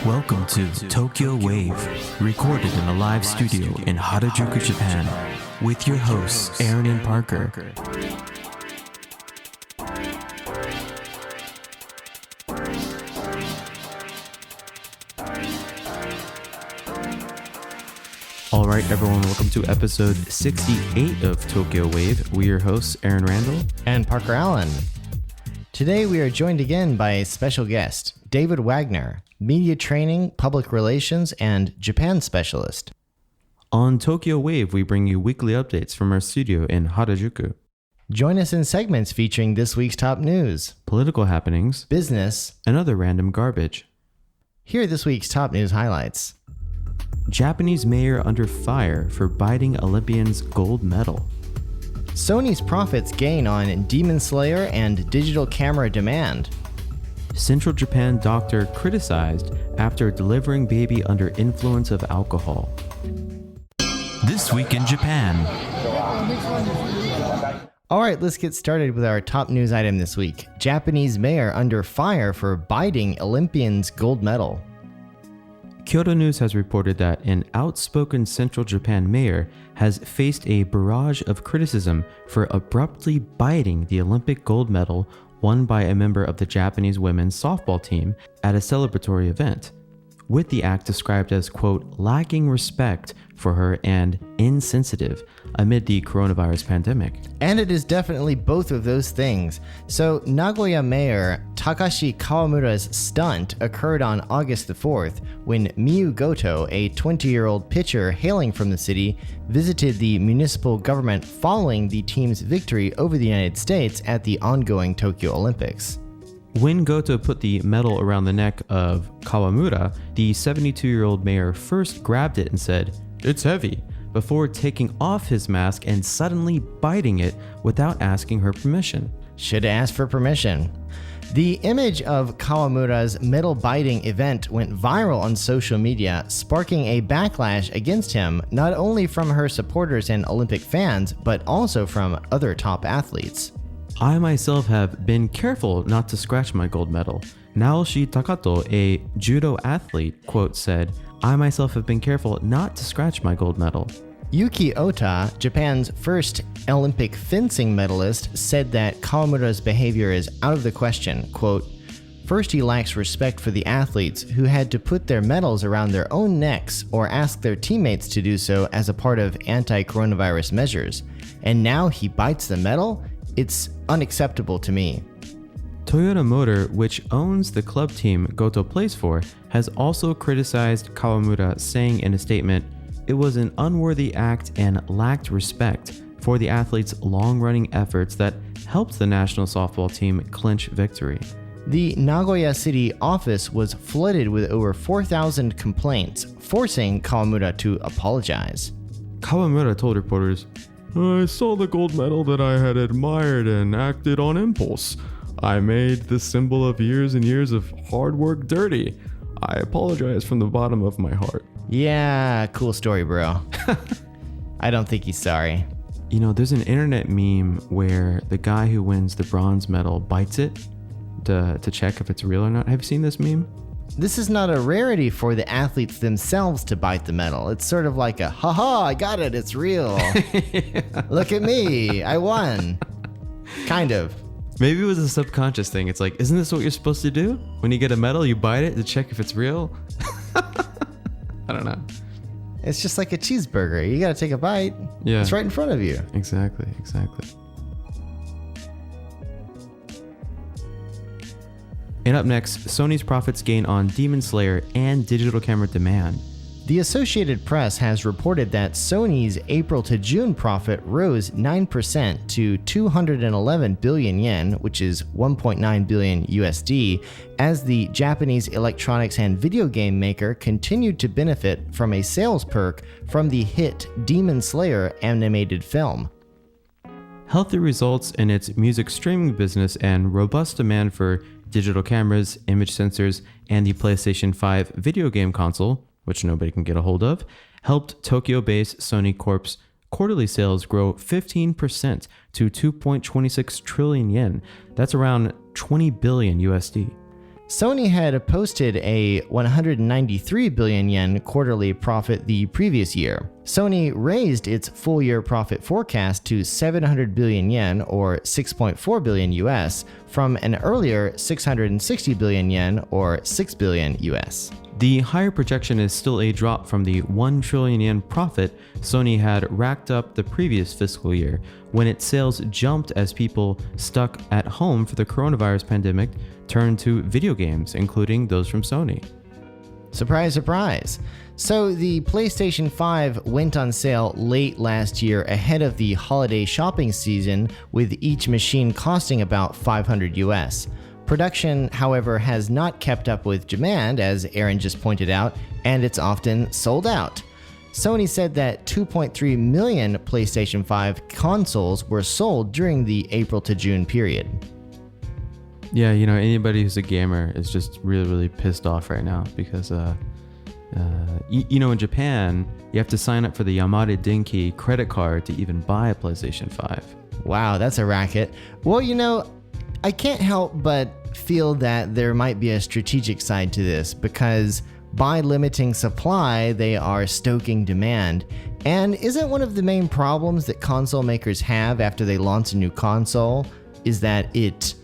Welcome to Tokyo Wave, recorded in a live studio in Harajuku, Japan, with your hosts Aaron and Parker. Alright everyone, welcome to episode 68 of Tokyo Wave. We're your hosts Aaron Randall and Parker Allen. Today we are joined again by a special guest, David Wagner, media training, public relations, and Japan specialist. On Tokyo Wave, we bring you weekly updates from our studio in Harajuku. Join us in segments featuring this week's top news, political happenings, business, and other random garbage. Here are this week's top news highlights. Japanese mayor under fire for biting Olympian's gold medal. Sony's profits gain on Demon Slayer and digital camera demand. Central Japan doctor criticized after delivering baby under influence of alcohol. This week in Japan. All right, let's get started with our top news item this week. Japanese mayor under fire for biting Olympian's gold medal. Kyoto News has reported that an outspoken Central Japan mayor has faced a barrage of criticism for abruptly biting the Olympic gold medal won by a member of the Japanese women's softball team at a celebratory event, with the act described as, quote, lacking respect for her and insensitive amid the coronavirus pandemic. And it is definitely both of those things. So Nagoya Mayor Takashi Kawamura's stunt occurred on August the 4th when Miyu Goto, a 20-year-old pitcher hailing from the city, visited the municipal government following the team's victory over the United States at the ongoing Tokyo Olympics. When Goto put the medal around the neck of Kawamura, the 72-year-old mayor first grabbed it and said, "It's heavy," before taking off his mask and suddenly biting it without asking her permission. Should ask for permission. The image of Kawamura's medal biting event went viral on social media, sparking a backlash against him, not only from her supporters and Olympic fans, but also from other top athletes. I myself have been careful not to scratch my gold medal. Naoshi Takato, a judo athlete, quote, said, "I myself have been careful not to scratch my gold medal." Yuki Ota, Japan's first Olympic fencing medalist, said that Kawamura's behavior is out of the question. Quote, "First, he lacks respect for the athletes who had to put their medals around their own necks or ask their teammates to do so as a part of anti-coronavirus measures. And now he bites the medal? It's unacceptable to me." Toyota Motor, which owns the club team Goto plays for, has also criticized Kawamura, saying in a statement, "It was an unworthy act and lacked respect for the athlete's long-running efforts that helped the national softball team clinch victory." The Nagoya City office was flooded with over 4,000 complaints, forcing Kawamura to apologize. Kawamura told reporters, "I saw the gold medal that I had admired and acted on impulse. I made the symbol of years and years of hard work dirty. I apologize from the bottom of my heart." Yeah, cool story, bro. I don't think he's sorry. You know, there's an internet meme where the guy who wins the bronze medal bites it to check if it's real or not. Have you seen this meme? This is not a rarity for the athletes themselves to bite the medal. It's sort of like a, haha, I got it, it's real. Yeah. Look at me, I won. Kind of. Maybe it was a subconscious thing. It's like, isn't this what you're supposed to do? When you get a medal, you bite it to check if it's real? I don't know. It's just like a cheeseburger. You gotta take a bite. Yeah. It's right in front of you. Exactly. And up next, Sony's profits gain on Demon Slayer and digital camera demand. The Associated Press has reported that Sony's April to June profit rose 9% to 211 billion yen, which is 1.9 billion USD, as the Japanese electronics and video game maker continued to benefit from a sales perk from the hit Demon Slayer animated film. Healthy results in its music streaming business and robust demand for digital cameras, image sensors, and the PlayStation 5 video game console, which nobody can get a hold of, helped Tokyo-based Sony Corp's quarterly sales grow 15% to 2.26 trillion yen. That's around 20 billion USD. Sony had posted a 193 billion yen quarterly profit the previous year. Sony raised its full-year profit forecast to 700 billion yen, or 6.4 billion US, from an earlier 660 billion yen, or 6 billion US. The higher projection is still a drop from the 1 trillion yen profit Sony had racked up the previous fiscal year, when its sales jumped as people stuck at home for the coronavirus pandemic turned to video games, including those from Sony. Surprise, surprise. So the PlayStation 5 went on sale late last year ahead of the holiday shopping season, with each machine costing about 500 US. Production, however, has not kept up with demand, as Aaron just pointed out, and it's often sold out. Sony said that 2.3 million PlayStation 5 consoles were sold during the April to June period. Yeah, anybody who's a gamer is just really, really pissed off right now because, in Japan, you have to sign up for the Yamada Denki credit card to even buy a PlayStation 5. Wow, that's a racket. Well, I can't help but feel that there might be a strategic side to this, because by limiting supply, they are stoking demand. And isn't one of the main problems that console makers have after they launch a new console is that it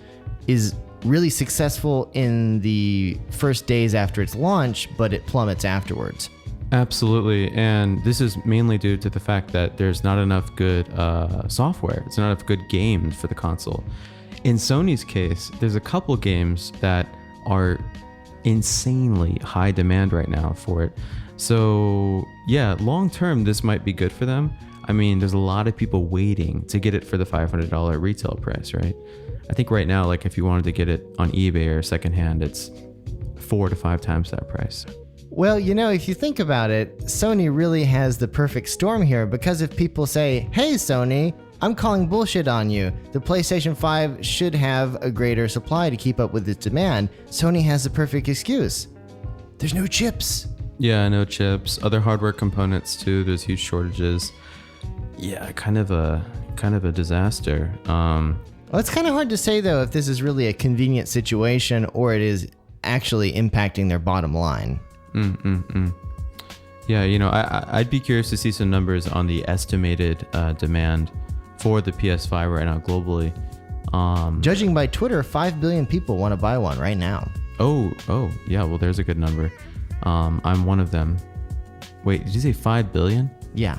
is really successful in the first days after its launch, but it plummets afterwards? Absolutely, and this is mainly due to the fact that there's not enough good software. It's not enough good games for the console. In Sony's case, there's a couple games that are insanely high demand right now for it. So yeah, long term, this might be good for them. I mean, there's a lot of people waiting to get it for the $500 retail price, right? I think right now, like if you wanted to get it on eBay or secondhand, it's 4 to 5 times that price. Well, if you think about it, Sony really has the perfect storm here, because if people say, "Hey Sony, I'm calling bullshit on you. The PlayStation 5 should have a greater supply to keep up with its demand," Sony has the perfect excuse. There's no chips. Yeah, no chips. Other hardware components too. There's huge shortages. Yeah, kind of a disaster. Well, it's kind of hard to say though if this is really a convenient situation or it is actually impacting their bottom line. Yeah, I'd be curious to see some numbers on the estimated demand for the PS5 right now globally. Judging by Twitter, 5 billion people want to buy one right now. Oh, yeah, well, there's a good number. I'm one of them. Wait, did you say 5 billion? Yeah.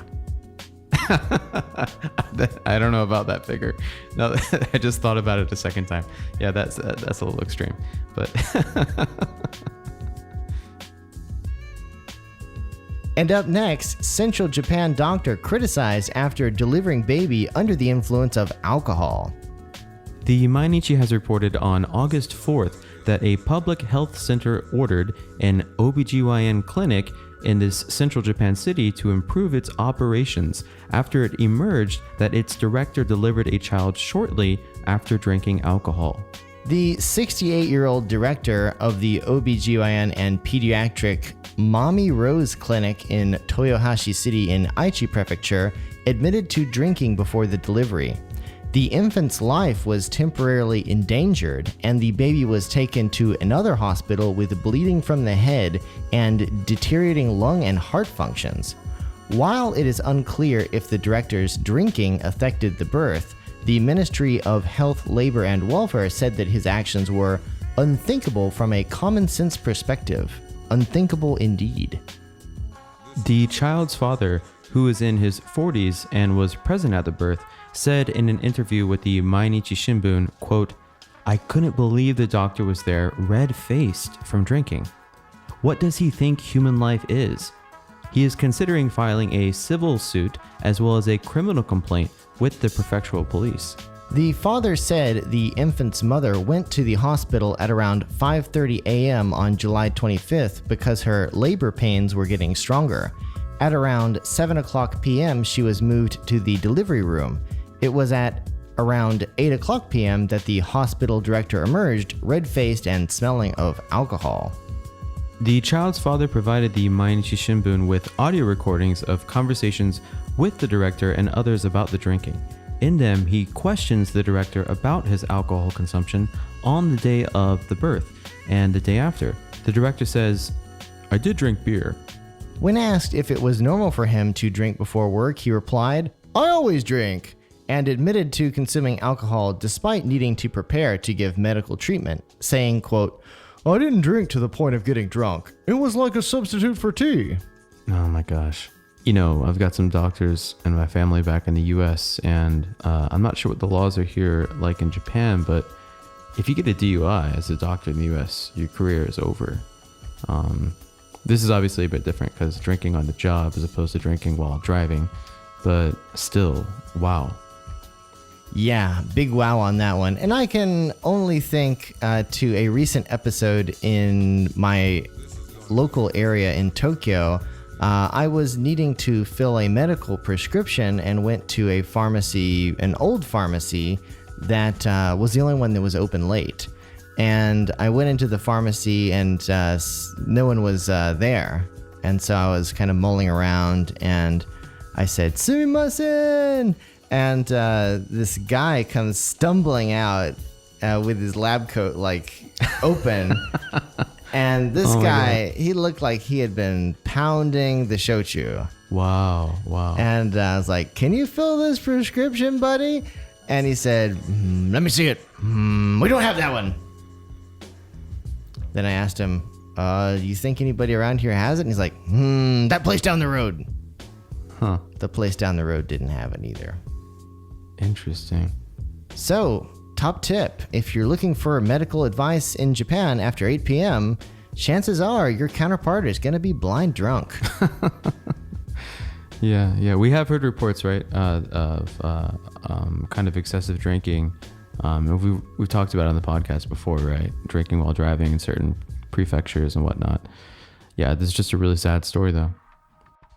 I don't know about that figure. No, I just thought about it a second time. Yeah, that's a little extreme, but And up next, Central Japan doctor criticized after delivering baby under the influence of alcohol. The Mainichi has reported on August 4th that a public health center ordered an OBGYN clinic in this central Japan city to improve its operations after it emerged that its director delivered a child shortly after drinking alcohol. The 68-year-old director of the OBGYN and pediatric Mommy Rose Clinic in Toyohashi City in Aichi Prefecture admitted to drinking before the delivery. The infant's life was temporarily endangered, and the baby was taken to another hospital with bleeding from the head and deteriorating lung and heart functions. While it is unclear if the director's drinking affected the birth, the Ministry of Health, Labor and Welfare said that his actions were unthinkable from a common sense perspective. Unthinkable indeed. The child's father, who is in his 40s and was present at the birth, said in an interview with the Mainichi Shimbun, quote, "I couldn't believe the doctor was there red-faced from drinking. What does he think human life is? He is considering filing a civil suit as well as a criminal complaint with the prefectural police." The father said the infant's mother went to the hospital at around 5:30 a.m. on July 25th because her labor pains were getting stronger. At around 7 o'clock p.m., she was moved to the delivery room. It was at around 8 o'clock p.m. that the hospital director emerged, red-faced and smelling of alcohol. The child's father provided the Mainichi Shimbun with audio recordings of conversations with the director and others about the drinking. In them, he questions the director about his alcohol consumption, on the day of the birth and the day after. The director says, "I did drink beer." When asked if it was normal for him to drink before work, he replied, "I always drink," and admitted to consuming alcohol despite needing to prepare to give medical treatment, saying, quote, "I didn't drink to the point of getting drunk. It was like a substitute for tea." Oh my gosh. You know, I've got some doctors in my family back in the US, and I'm not sure what the laws are here like in Japan, but if you get a DUI as a doctor in the US, your career is over. This is obviously a bit different because drinking on the job as opposed to drinking while driving, but still, wow. Yeah, big wow on that one. And I can only think to a recent episode in my local area in Tokyo. I was needing to fill a medical prescription and went to a pharmacy, an old pharmacy that was the only one that was open late. And I went into the pharmacy and no one was there. And so I was kind of mulling around and I said, "Sumimasen!" And this guy comes stumbling out with his lab coat like open. And this guy, he looked like he had been pounding the shochu. Wow. And I was like, "Can you fill this prescription, buddy?" And he said, "Let me see it. We don't have that one." Then I asked him, "You think anybody around here has it?" And he's like, "That place down the road." Huh. The place down the road didn't have it either. Interesting. So, top tip, if you're looking for medical advice in Japan after 8 p.m., chances are your counterpart is going to be blind drunk. Yeah. We have heard reports, right, of kind of excessive drinking. We've talked about it on the podcast before, right? Drinking while driving in certain prefectures and whatnot. Yeah, this is just a really sad story, though.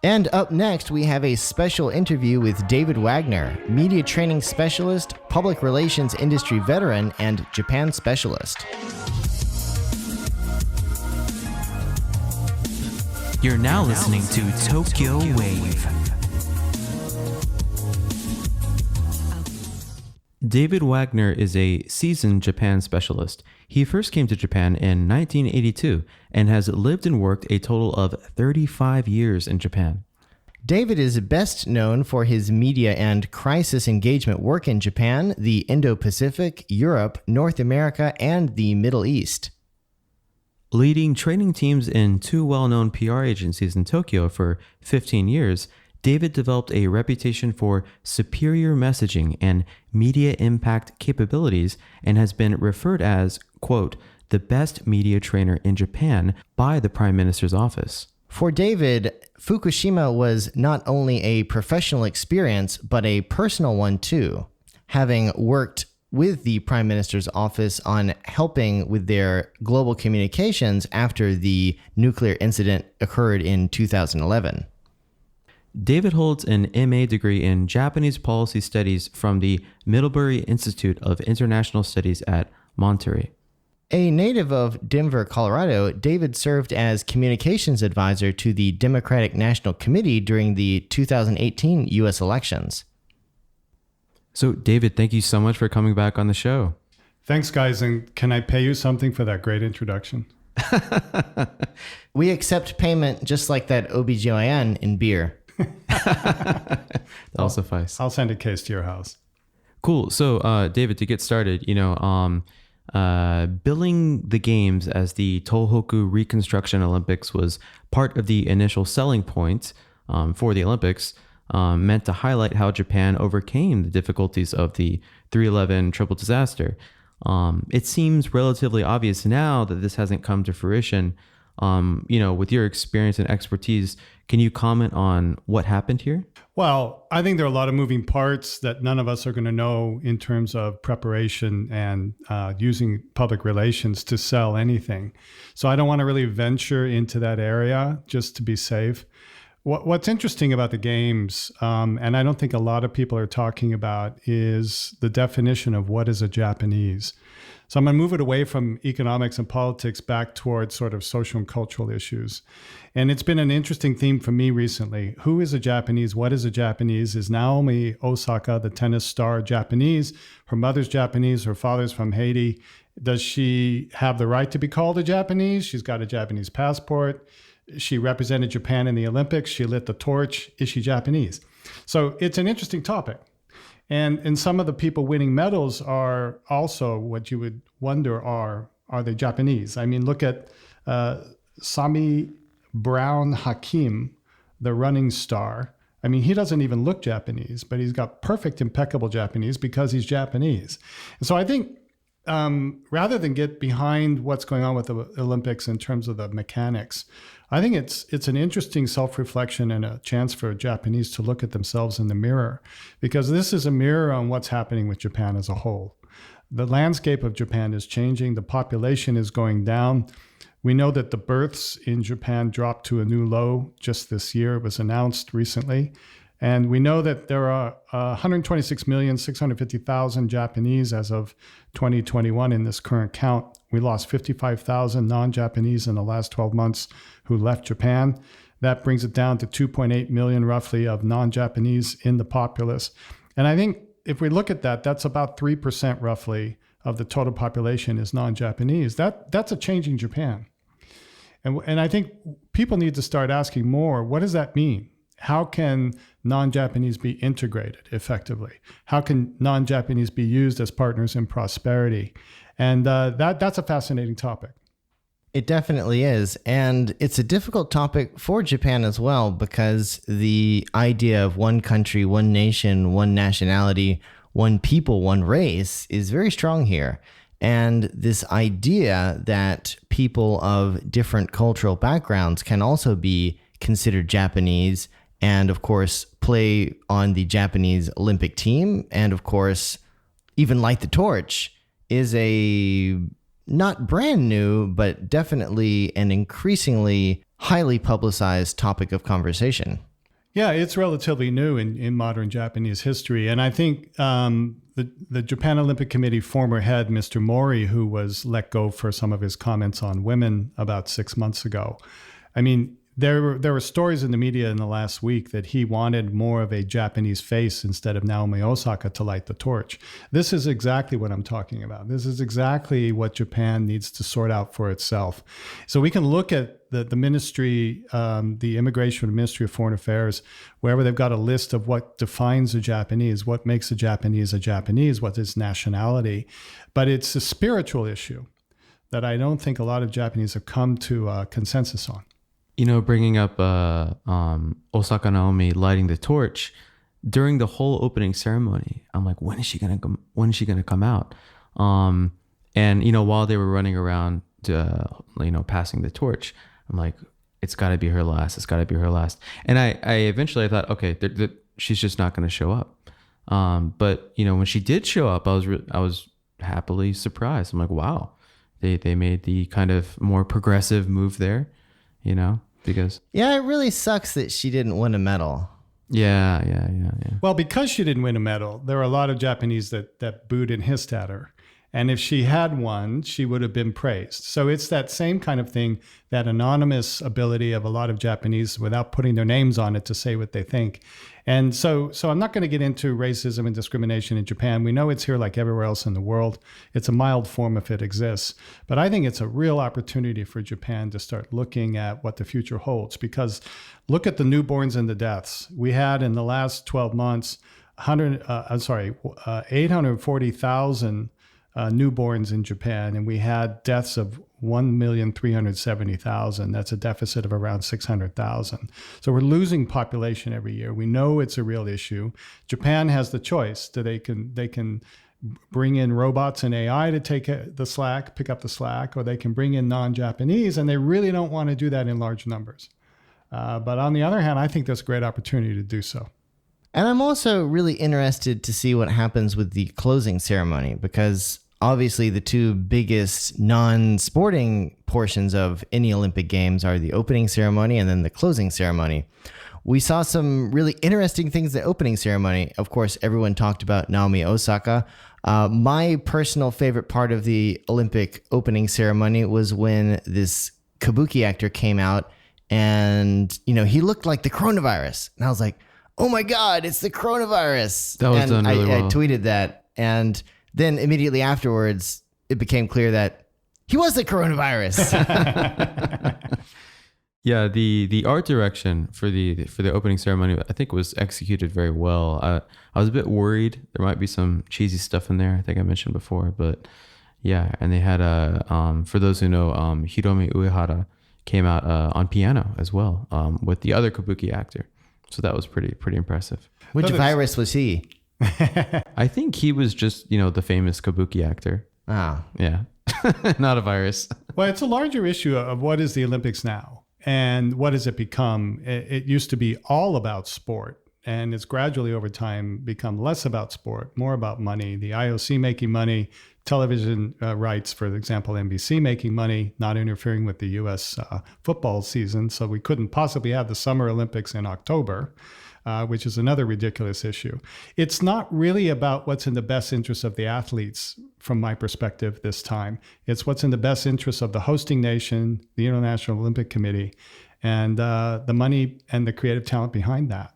And up next, we have a special interview with David Wagner, media training specialist, public relations industry veteran, and Japan specialist. You're now listening to Tokyo Wave. David Wagner is a seasoned Japan specialist. He first came to Japan in 1982 and has lived and worked a total of 35 years in Japan. David is best known for his media and crisis engagement work in Japan, the Indo-Pacific, Europe, North America, and the Middle East. Leading training teams in two well-known PR agencies in Tokyo for 15 years, David developed a reputation for superior messaging and media impact capabilities and has been referred as, quote, the best media trainer in Japan by the Prime Minister's office. For David, Fukushima was not only a professional experience, but a personal one too, having worked with the Prime Minister's office on helping with their global communications after the nuclear incident occurred in 2011. David holds an MA degree in Japanese Policy Studies from the Middlebury Institute of International Studies at Monterey. A native of Denver, Colorado, David served as communications advisor to the Democratic National Committee during the 2018 U.S. elections. So, David, thank you so much for coming back on the show. Thanks, guys. And can I pay you something for that great introduction? We accept payment just like that OBGYN in beer. That'll suffice. I'll send a case to your house. Cool. So, David, to get started, billing the games as the Tohoku Reconstruction Olympics was part of the initial selling point for the Olympics, meant to highlight how Japan overcame the difficulties of the 3/11 triple disaster. It seems relatively obvious now that this hasn't come to fruition. With your experience and expertise, can you comment on what happened here? Well, I think there are a lot of moving parts that none of us are going to know in terms of preparation and using public relations to sell anything. So I don't want to really venture into that area just to be safe. What's interesting about the games, and I don't think a lot of people are talking about, is the definition of what is a Japanese. So I'm going to move it away from economics and politics back towards sort of social and cultural issues. And it's been an interesting theme for me recently. Who is a Japanese? What is a Japanese? Is Naomi Osaka, the tennis star, Japanese? Her mother's Japanese. Her father's from Haiti. Does she have the right to be called a Japanese? She's got a Japanese passport. She represented Japan in the Olympics. She lit the torch. Is she Japanese? So it's an interesting topic. And some of the people winning medals are also what you would wonder are they Japanese? I mean, look at Sami Brown Hakim, the running star. I mean, he doesn't even look Japanese, but he's got perfect, impeccable Japanese because he's Japanese. And so I think rather than get behind what's going on with the Olympics in terms of the mechanics, I think it's an interesting self-reflection and a chance for Japanese to look at themselves in the mirror, because this is a mirror on what's happening with Japan as a whole. The landscape of Japan is changing. The population is going down. We know that the births in Japan dropped to a new low just this year. It was announced recently. And we know that there are 126,650,000 Japanese as of 2021 in this current count. We lost 55,000 non-Japanese in the last 12 months who left Japan. That brings it down to 2.8 million roughly of non-Japanese in the populace. And I think if we look at that, that's about 3% roughly of the total population is non-Japanese. That's a changing Japan. And I think people need to start asking more, what does that mean? How can non-Japanese be integrated effectively? How can non-Japanese be used as partners in prosperity? And that's a fascinating topic. It definitely is. And it's a difficult topic for Japan as well, because the idea of one country, one nation, one nationality, one people, one race is very strong here. And this idea that people of different cultural backgrounds can also be considered Japanese and, of course, play on the Japanese Olympic team and, of course, even light the torch is a not brand new, but definitely an increasingly highly publicized topic of conversation. Yeah, it's relatively new in modern Japanese history. And I think the Japan Olympic Committee former head, Mr. Mori, who was let go for some of his comments on women about 6 months ago, I mean, there were stories in the media in the last week that he wanted more of a Japanese face instead of Naomi Osaka to light the torch. This is exactly what I'm talking about. This is exactly what Japan needs to sort out for itself. So we can look at the ministry, the Immigration Ministry of Foreign Affairs, wherever they've got a list of what defines a Japanese, what makes a Japanese, what is nationality. But it's a spiritual issue that I don't think a lot of Japanese have come to a consensus on. You know, bringing up Osaka Naomi lighting the torch during the whole opening ceremony, I'm like, when is she gonna come out? And you know, while they were running around, passing the torch, I'm like, it's got to be her last. It's got to be her last. And I eventually thought, okay, she's just not going to show up. But you know, when she did show up, I was happily surprised. I'm like, wow, they made the kind of more progressive move there, you know. Because yeah, it really sucks that she didn't win a medal. Yeah. Well, because she didn't win a medal, there were a lot of Japanese that booed and hissed at her. And if she had won, she would have been praised. So it's that same kind of thing, that anonymous ability of a lot of Japanese without putting their names on it to say what they think. And so I'm not going to get into racism and discrimination in Japan. We know it's here like everywhere else in the world. It's a mild form if it exists. But I think it's a real opportunity for Japan to start looking at what the future holds. Because look at the newborns and the deaths. We had in the last 12 months, 840,000 newborns in Japan, and we had deaths of 1,370,000. That's a deficit of around 600,000. So we're losing population every year. We know it's a real issue. Japan has the choice that they can bring in robots and AI to pick up the slack, or they can bring in non-Japanese, and they really don't want to do that in large numbers. But on the other hand, I think that's a great opportunity to do so. And I'm also really interested to see what happens with the closing ceremony, because obviously the two biggest non-sporting portions of any Olympic Games are the opening ceremony and then the closing ceremony. We saw some really interesting things at the opening ceremony. Of course, everyone talked about Naomi Osaka. My personal favorite part of the Olympic opening ceremony was when this kabuki actor came out and, he looked like the coronavirus. And I was like, oh my God, it's the coronavirus. That was done really well. I tweeted that. And then immediately afterwards, it became clear that he was the coronavirus. Yeah, the art direction for the opening ceremony, I think, was executed very well. I was a bit worried there might be some cheesy stuff in there. I think I mentioned before, but yeah, and they had for those who know, Hiromi Uehara came out on piano as well with the other kabuki actor, so that was pretty impressive. Which virus was he? I think he was just the famous kabuki actor. Oh, Yeah, not a virus. Well, it's a larger issue of what is the Olympics now. And what has it become? It used to be all about sport, and it's gradually over time become less about sport, more about money. The IOC making money, television rights, for example, NBC making money, not interfering with the U.S. Football season. So we couldn't possibly have the Summer Olympics in October, which is another ridiculous issue. It's not really about what's in the best interest of the athletes, from my perspective this time. It's what's in the best interest of the hosting nation, the International Olympic Committee, and the money and the creative talent behind that.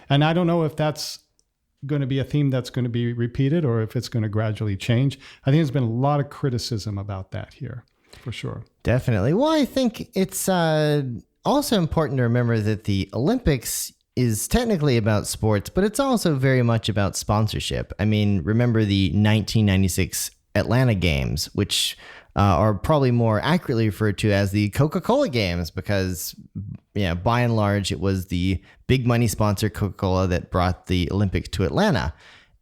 And I don't know if that's going to be a theme that's going to be repeated or if it's going to gradually change. I think there's been a lot of criticism about that here, for sure. definitely. Well, I think it's also important to remember that the Olympics is technically about sports, but it's also very much about sponsorship. I mean, remember the 1996 Atlanta Games, which are probably more accurately referred to as the Coca-Cola Games because, by and large, it was the big money sponsor Coca-Cola that brought the Olympics to Atlanta.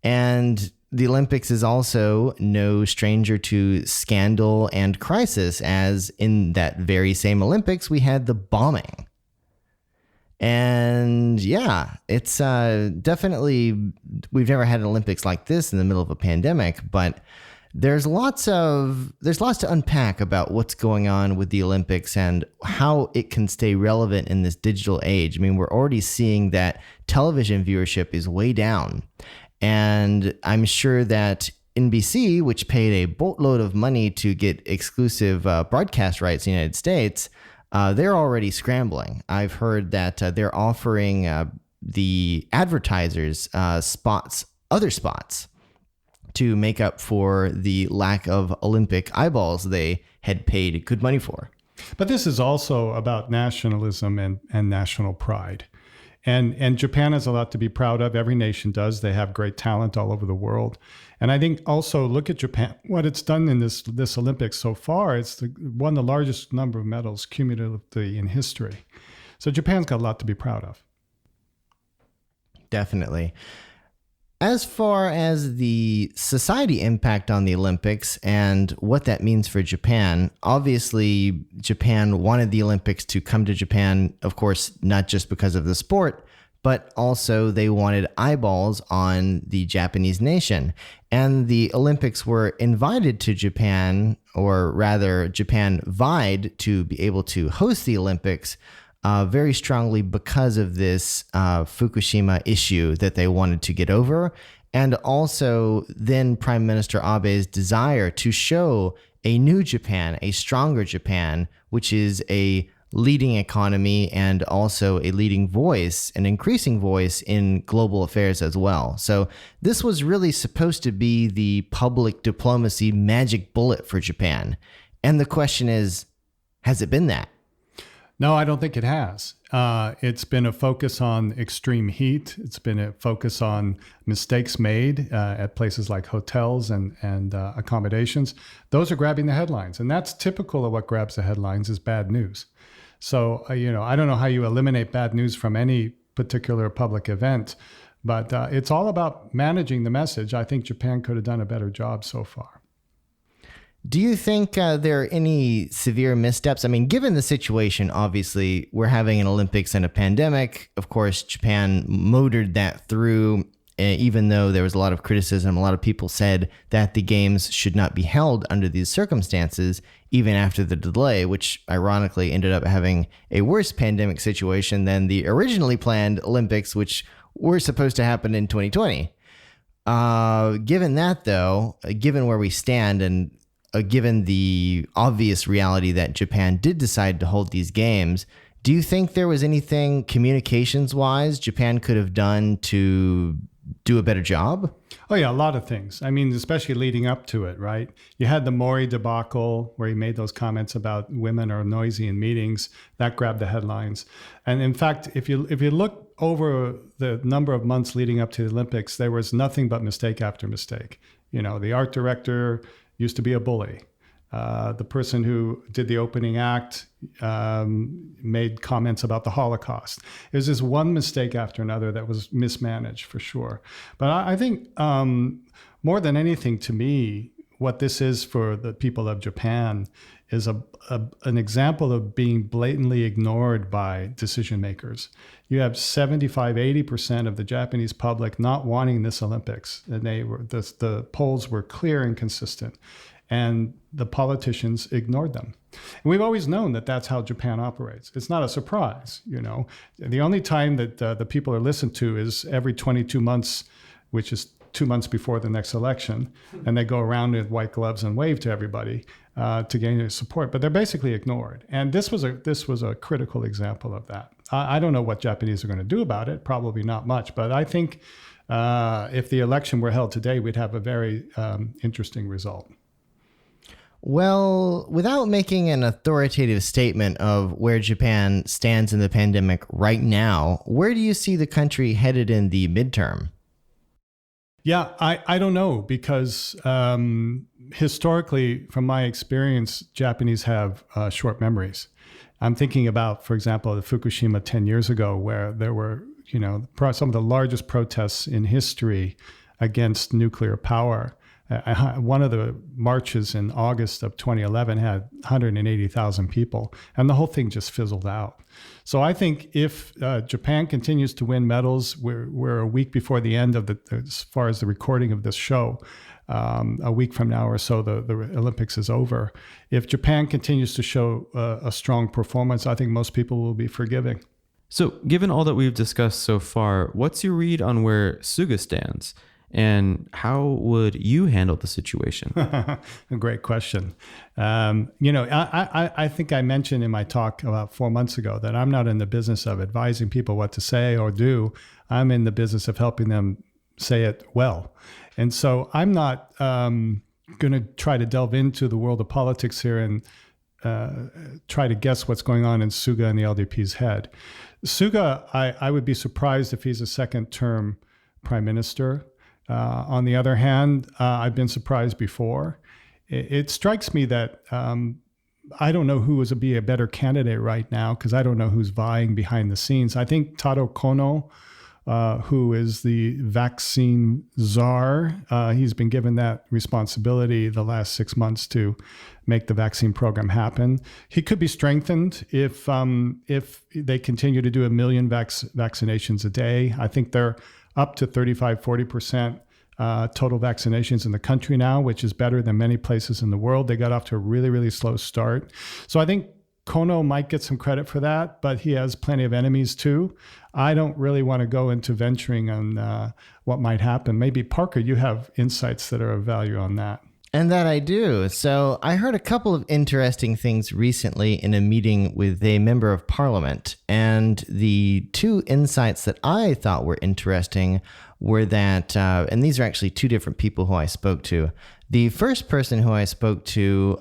And the Olympics is also no stranger to scandal and crisis, as in that very same Olympics, we had the bombing. And it's definitely, we've never had an Olympics like this in the middle of a pandemic, but there's lots to unpack about what's going on with the Olympics and how it can stay relevant in this digital age. I mean, we're already seeing that television viewership is way down. And I'm sure that NBC, which paid a boatload of money to get exclusive broadcast rights in the United States, they're already scrambling. I've heard that they're offering the advertisers other spots to make up for the lack of Olympic eyeballs they had paid good money for. But this is also about nationalism and national pride. And Japan has a lot to be proud of. Every nation does. They have great talent all over the world. And I think also look at Japan, what it's done in this Olympics so far. It's won the largest number of medals cumulatively in history. So Japan's got a lot to be proud of. Definitely. As far as the society impact on the Olympics and what that means for Japan, obviously Japan wanted the Olympics to come to Japan, of course, not just because of the sport, but also they wanted eyeballs on the Japanese nation. And the Olympics were invited to Japan, or rather Japan vied to be able to host the Olympics very strongly because of this Fukushima issue that they wanted to get over, and also then Prime Minister Abe's desire to show a new Japan, a stronger Japan, which is a leading economy and also a leading voice, an increasing voice in global affairs as well. So this was really supposed to be the public diplomacy magic bullet for Japan. And the question is, has it been that? No, I don't think it has. It's been a focus on extreme heat. It's been a focus on mistakes made at places like hotels and accommodations. Those are grabbing the headlines. And that's typical of what grabs the headlines is bad news. So, I don't know how you eliminate bad news from any particular public event, but it's all about managing the message. I think Japan could have done a better job so far. Do you think there are any severe missteps? I mean, given the situation, obviously, we're having an Olympics and a pandemic. Of course, Japan motored that through. even though there was a lot of criticism, a lot of people said that the games should not be held under these circumstances, even after the delay, which ironically ended up having a worse pandemic situation than the originally planned Olympics, which were supposed to happen in 2020. Given that, though, given where we stand and given the obvious reality that Japan did decide to hold these games, do you think there was anything communications-wise Japan could have done to do a better job? Oh, yeah, a lot of things. I mean, especially leading up to it, right? You had the Mori debacle where he made those comments about women are noisy in meetings. That grabbed the headlines. And in fact, if you look over the number of months leading up to the Olympics, there was nothing but mistake after mistake. You know, the art director used to be a bully. The person who did the opening act made comments about the Holocaust. It was just one mistake after another that was mismanaged for sure. But I think more than anything, to me, what this is for the people of Japan is an example of being blatantly ignored by decision makers. You have 75-80% of the Japanese public not wanting this Olympics, and the polls were clear and consistent. And the politicians ignored them. And we've always known that that's how Japan operates. It's not a surprise, you know. The only time that the people are listened to is every 22 months, which is 2 months before the next election. And they go around with white gloves and wave to everybody to gain their support. But they're basically ignored. And this was a critical example of that. I don't know what Japanese are going to do about it. Probably not much. But I think if the election were held today, we'd have a very interesting result. Well, without making an authoritative statement of where Japan stands in the pandemic right now, where do you see the country headed in the midterm? Yeah, I don't know, because historically, from my experience, Japanese have short memories. I'm thinking about, for example, the Fukushima 10 years ago, where there were, you know, some of the largest protests in history against nuclear power. One of the marches in August of 2011 had 180,000 people, and the whole thing just fizzled out. So I think if Japan continues to win medals, we're a week before the end of as far as the recording of this show, a week from now or so, the Olympics is over. If Japan continues to show a strong performance, I think most people will be forgiving. So given all that we've discussed so far, what's your read on where Suga stands? And how would you handle the situation? A great question. You know, I think I mentioned in my talk about 4 months ago that I'm not in the business of advising people what to say or do. I'm in the business of helping them say it well. And so I'm not going to try to delve into the world of politics here and try to guess what's going on in Suga and the LDP's head. Suga, I would be surprised if he's a second-term prime minister. On the other hand, I've been surprised before. It strikes me that I don't know who would be a better candidate right now, because I don't know who's vying behind the scenes. I think Taro Kono, who is the vaccine czar, he's been given that responsibility the last 6 months to make the vaccine program happen. He could be strengthened if they continue to do 1 million vaccinations a day. I think they're up to 35-40% total vaccinations in the country now, which is better than many places in the world. They got off to a really, really slow start. So I think Kono might get some credit for that, but he has plenty of enemies too. I don't really want to go into venturing on what might happen. Maybe Parker, you have insights that are of value on that. And that I do. So I heard a couple of interesting things recently in a meeting with a member of parliament. And the two insights that I thought were interesting were that, and these are actually two different people who I spoke to. The first person who I spoke to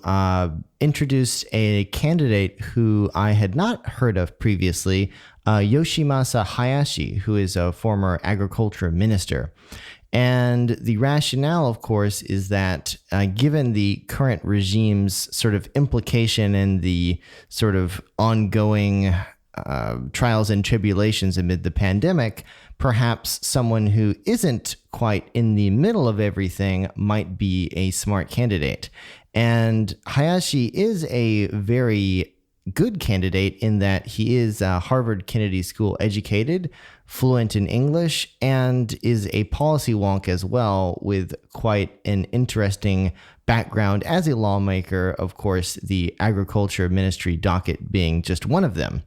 introduced a candidate who I had not heard of previously, Yoshimasa Hayashi, who is a former agriculture minister. And the rationale, of course, is that given the current regime's sort of implication and the sort of ongoing trials and tribulations amid the pandemic, perhaps someone who isn't quite in the middle of everything might be a smart candidate. And Hayashi is a very good candidate in that he is Harvard Kennedy School educated, fluent in English, and is a policy wonk as well, with quite an interesting background as a lawmaker, of course, the Agriculture Ministry docket being just one of them.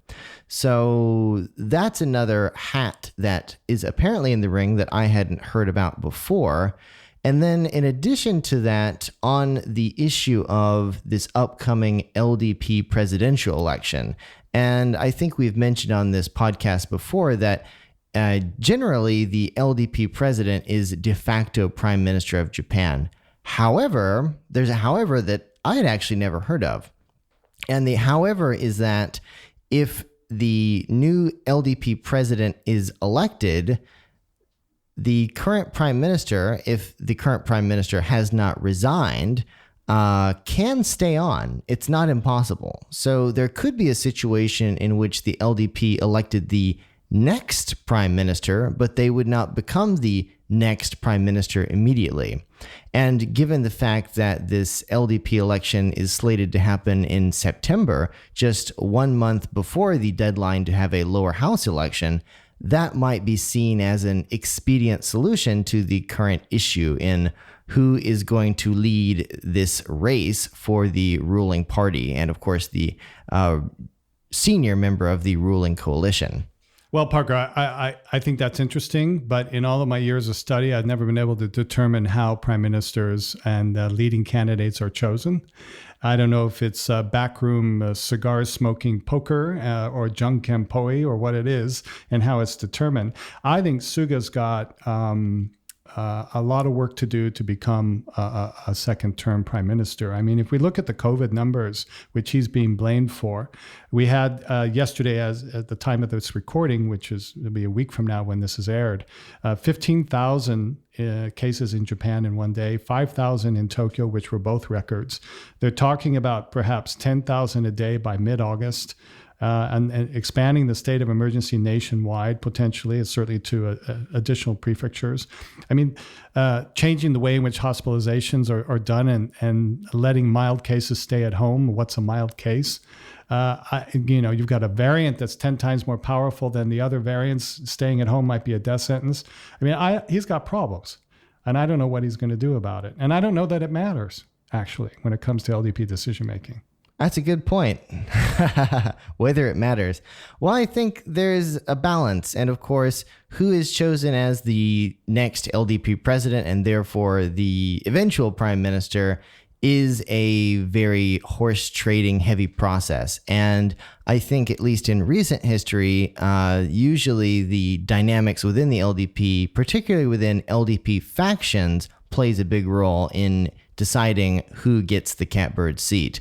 So that's another hat that is apparently in the ring that I hadn't heard about before. And then in addition to that, on the issue of this upcoming LDP presidential election, and I think we've mentioned on this podcast before that generally the LDP president is de facto prime minister of Japan. However, there's a however that I had actually never heard of. And the however is that if the new LDP president is elected, the current prime minister, if the current prime minister has not resigned, can stay on. It's not impossible. So there could be a situation in which the LDP elected the next prime minister, but they would not become the next prime minister immediately. And given the fact that this LDP election is slated to happen in September, just 1 month before the deadline to have a lower house election, that might be seen as an expedient solution to the current issue in who is going to lead this race for the ruling party and, of course, the senior member of the ruling coalition. Well, Parker, I think that's interesting, but in all of my years of study, I've never been able to determine how prime ministers and leading candidates are chosen. I don't know if it's backroom cigar smoking poker or junkenpoi or what it is and how it's determined. I think Suga's got a lot of work to do to become a second-term prime minister. I mean, if we look at the COVID numbers, which he's being blamed for, we had yesterday, at the time of this recording, which will be a week from now when this is aired, 15,000 cases in Japan in one day, 5,000 in Tokyo, which were both records. They're talking about perhaps 10,000 a day by mid-August. And expanding the state of emergency nationwide, potentially, certainly to additional prefectures. I mean, changing the way in which hospitalizations are done and letting mild cases stay at home. What's a mild case? You've got a variant that's 10 times more powerful than the other variants. Staying at home might be a death sentence. I mean, he's got problems, and I don't know what he's going to do about it. And I don't know that it matters, actually, when it comes to LDP decision making. That's a good point. Whether it matters. Well, I think there's a balance. And of course, who is chosen as the next LDP president and therefore the eventual prime minister is a very horse trading heavy process. And I think, at least in recent history, usually the dynamics within the LDP, particularly within LDP factions, plays a big role in deciding who gets the catbird seat.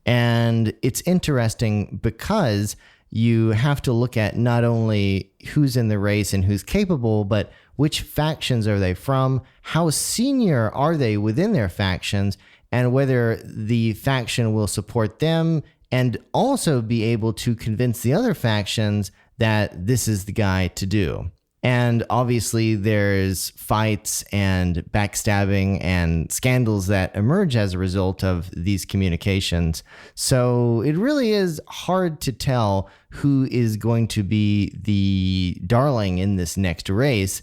And it's interesting because you have to look at not only who's in the race and who's capable, but which factions are they from, how senior are they within their factions, and whether the faction will support them and also be able to convince the other factions that this is the guy to do. And obviously there's fights and backstabbing and scandals that emerge as a result of these communications. So it really is hard to tell who is going to be the darling in this next race.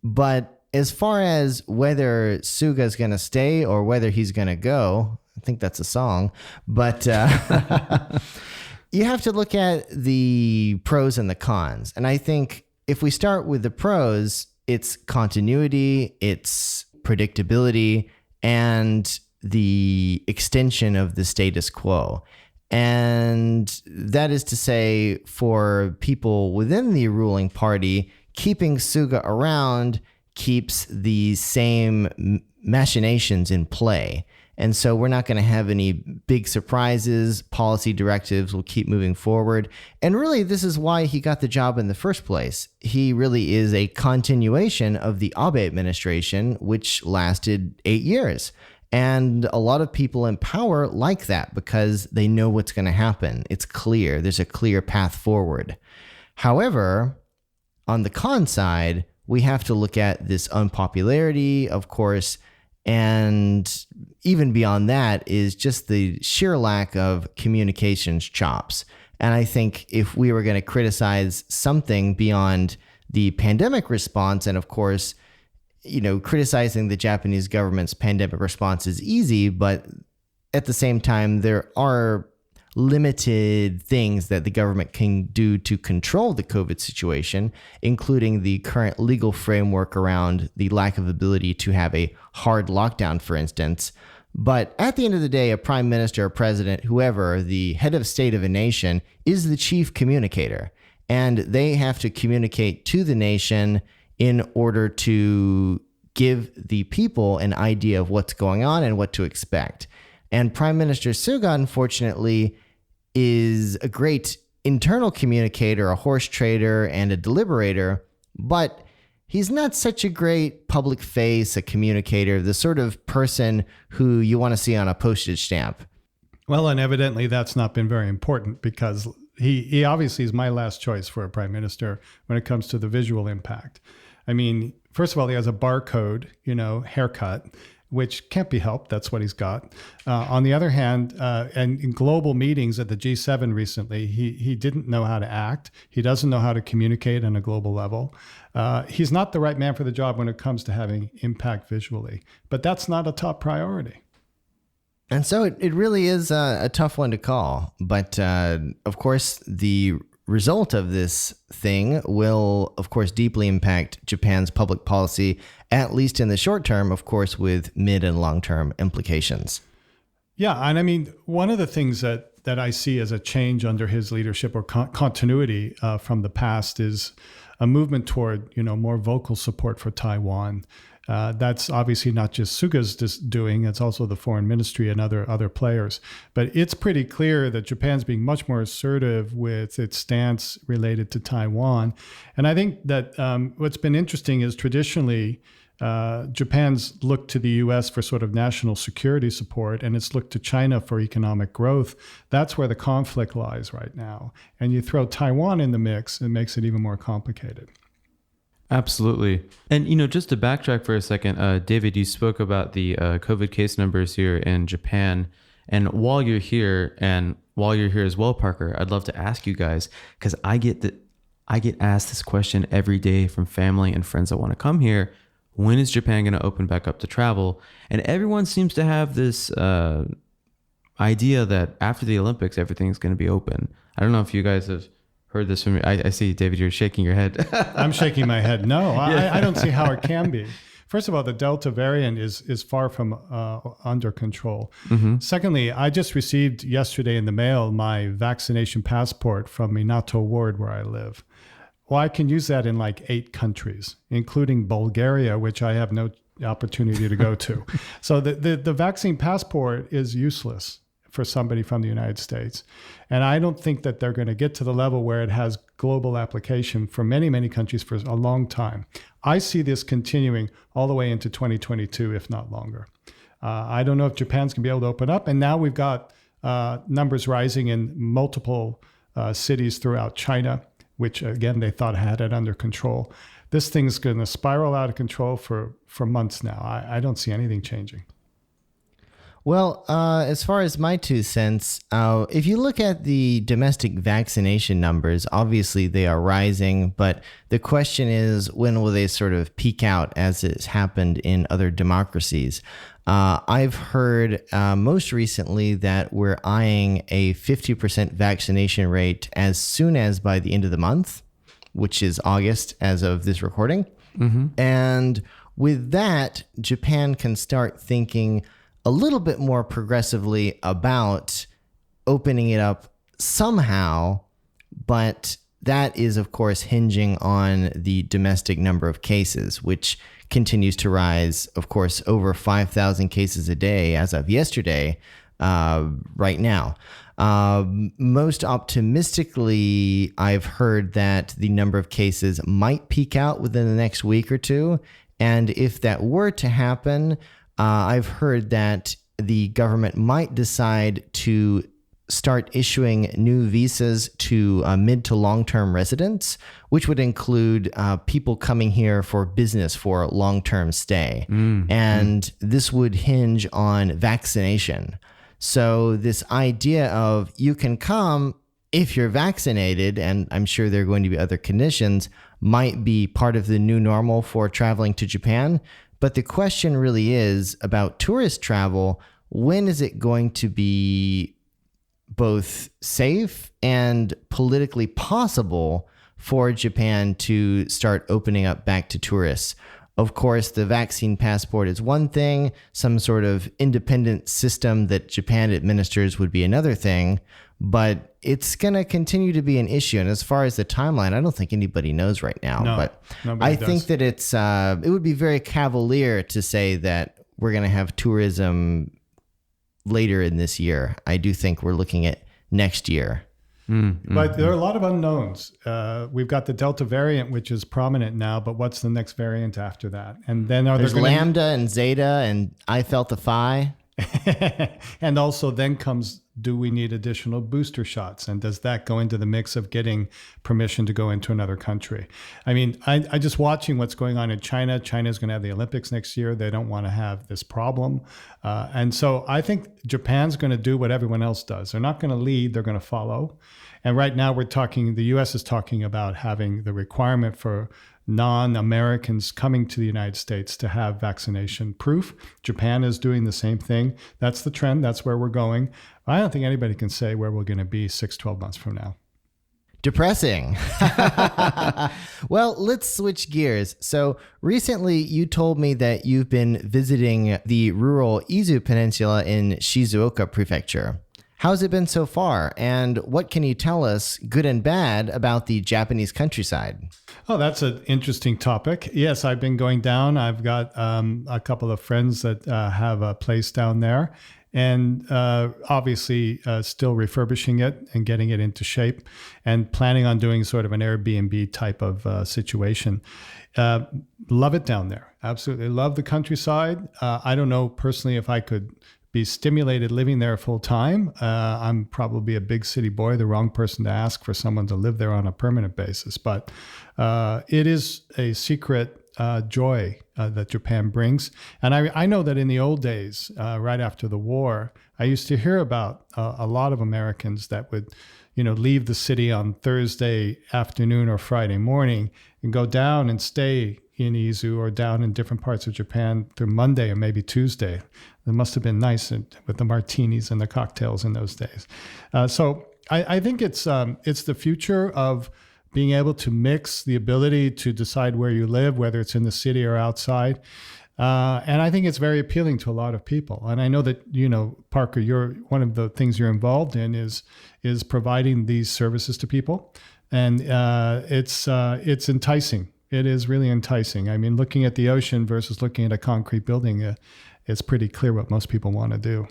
But as far as whether Suga's going to stay or whether he's going to go, I think that's a song, but you have to look at the pros and the cons. And I think if we start with the pros, it's continuity, it's predictability, and the extension of the status quo. And that is to say, for people within the ruling party, keeping Suga around keeps the same machinations in play. And so we're not going to have any big surprises. Policy directives will keep moving forward. And really, this is why he got the job in the first place. He really is a continuation of the Abe administration, which lasted 8 years. And a lot of people in power like that because they know what's going to happen. It's clear. There's a clear path forward. However, on the con side, we have to look at this unpopularity. Of course, And even beyond that is just the sheer lack of communications chops. And I think if we were going to criticize something beyond the pandemic response, and of course, criticizing the Japanese government's pandemic response is easy, but at the same time, there are limited things that the government can do to control the COVID situation, including the current legal framework around the lack of ability to have a hard lockdown, for instance. But at the end of the day, a prime minister, a president, whoever, the head of state of a nation is the chief communicator, and they have to communicate to the nation in order to give the people an idea of what's going on and what to expect. And Prime Minister Suga, unfortunately, is a great internal communicator, a horse trader, and a deliberator, but he's not such a great public face, a communicator, the sort of person who you want to see on a postage stamp. Well, and evidently that's not been very important, because he obviously is my last choice for a prime minister when it comes to the visual impact. I mean, first of all, he has a barcode, haircut, which can't be helped. That's what he's got. On the other hand, and in global meetings at the G7 recently, he didn't know how to act. He doesn't know how to communicate on a global level. He's not the right man for the job when it comes to having impact visually. But that's not a top priority. And so it really is a tough one to call. But of course, the result of this thing will, of course, deeply impact Japan's public policy, at least in the short term, of course, with mid and long term implications. Yeah. And I mean, one of the things that I see as a change under his leadership, or continuity from the past, is a movement toward, more vocal support for Taiwan. That's obviously not just Suga's doing, it's also the foreign ministry and other players. But it's pretty clear that Japan's being much more assertive with its stance related to Taiwan. And I think that what's been interesting is traditionally Japan's looked to the U.S. for sort of national security support, and it's looked to China for economic growth. That's where the conflict lies right now. And you throw Taiwan in the mix, it makes it even more complicated. Absolutely. And, just to backtrack for a second, David, you spoke about the COVID case numbers here in Japan. And while you're here as well, Parker, I'd love to ask you guys, because I get asked this question every day from family and friends that want to come here. When is Japan going to open back up to travel? And everyone seems to have this idea that after the Olympics, everything's going to be open. I don't know if you guys have heard this from me. I see, David, you're shaking your head. I'm shaking my head. No, I don't see how it can be. First of all, the Delta variant is far from under control. Mm-hmm. Secondly, I just received yesterday in the mail my vaccination passport from Minato Ward, where I live. Well, I can use that in like 8 countries, including Bulgaria, which I have no opportunity to go to. So the vaccine passport is useless for somebody from the United States. And I don't think that they're going to get to the level where it has global application for many, many countries for a long time. I see this continuing all the way into 2022, if not longer. I don't know if Japan's going to be able to open up. And now we've got numbers rising in multiple cities throughout China, which, again, they thought had it under control. This thing's going to spiral out of control for months now. I don't see anything changing. Well, as far as my 2 cents, if you look at the domestic vaccination numbers, obviously they are rising, but the question is, when will they sort of peak out as it's happened in other democracies? I've heard most recently that we're eyeing a 50% vaccination rate as soon as by the end of the month, which is August as of this recording. Mm-hmm. And with that, Japan can start thinking a little bit more progressively about opening it up somehow, but that is, of course, hinging on the domestic number of cases, which continues to rise, of course, over 5,000 cases a day as of yesterday, right now. Most optimistically, I've heard that the number of cases might peak out within the next week or two. And if that were to happen, I've heard that the government might decide to start issuing new visas to mid to long-term residents, which would include people coming here for business for long-term stay. And this would hinge on vaccination. So this idea of you can come if you're vaccinated, and I'm sure there are going to be other conditions, might be part of the new normal for traveling to Japan. But the question really is about tourist travel. When is it going to be both safe and politically possible for Japan to start opening up back to tourists? Of course, the vaccine passport is one thing. Some sort of independent system that Japan administers would be another thing. But it's going to continue to be an issue. And as far as the timeline, I don't think anybody knows right now. No, but nobody I does. think that it would be very cavalier to say that we're going to have tourism later in this year. I do think we're looking at next year. But there are a lot of unknowns. We've got the Delta variant, which is prominent now, but what's the next variant after that? And then There's Lambda and Zeta and I felt the Phi. And also then comes, do we need additional booster shots? And does that go into the mix of getting permission to go into another country? I mean, I just watching what's going on in China. China's going to have the Olympics next year. They don't want to have this problem. And so I think Japan's going to do what everyone else does. They're not going to lead, they're going to follow. And right now the US is talking about having the requirement for non-Americans coming to the United States to have vaccination proof. Japan is doing the same thing. That's the trend. That's where we're going. I don't think anybody can say where we're going to be 6-12 months from now. Depressing. Well, let's switch gears. So recently you told me that you've been visiting the rural Izu Peninsula in Shizuoka Prefecture. How's it been so far? And what can you tell us, good and bad, about the Japanese countryside? Oh, that's an interesting topic. Yes, I've been going down. I've got a couple of friends that have a place down there, and obviously still refurbishing it and getting it into shape and planning on doing sort of an Airbnb type of situation. Love it down there. Absolutely love the countryside. I don't know personally if I could be stimulated living there full time. I'm probably a big city boy, the wrong person to ask for someone to live there on a permanent basis. But it is a secret joy that Japan brings. And I know that in the old days, right after the war, I used to hear about a lot of Americans that would, leave the city on Thursday afternoon or Friday morning and go down and stay in Izu or down in different parts of Japan through Monday or maybe Tuesday. It must have been nice with the martinis and the cocktails in those days. So I think it's the future of being able to mix the ability to decide where you live, whether it's in the city or outside. And I think it's very appealing to a lot of people. And I know that, Parker, one of the things you're involved in is providing these services to people. And it's enticing. It is really enticing. I mean, looking at the ocean versus looking at a concrete building, it's pretty clear what most people want to do.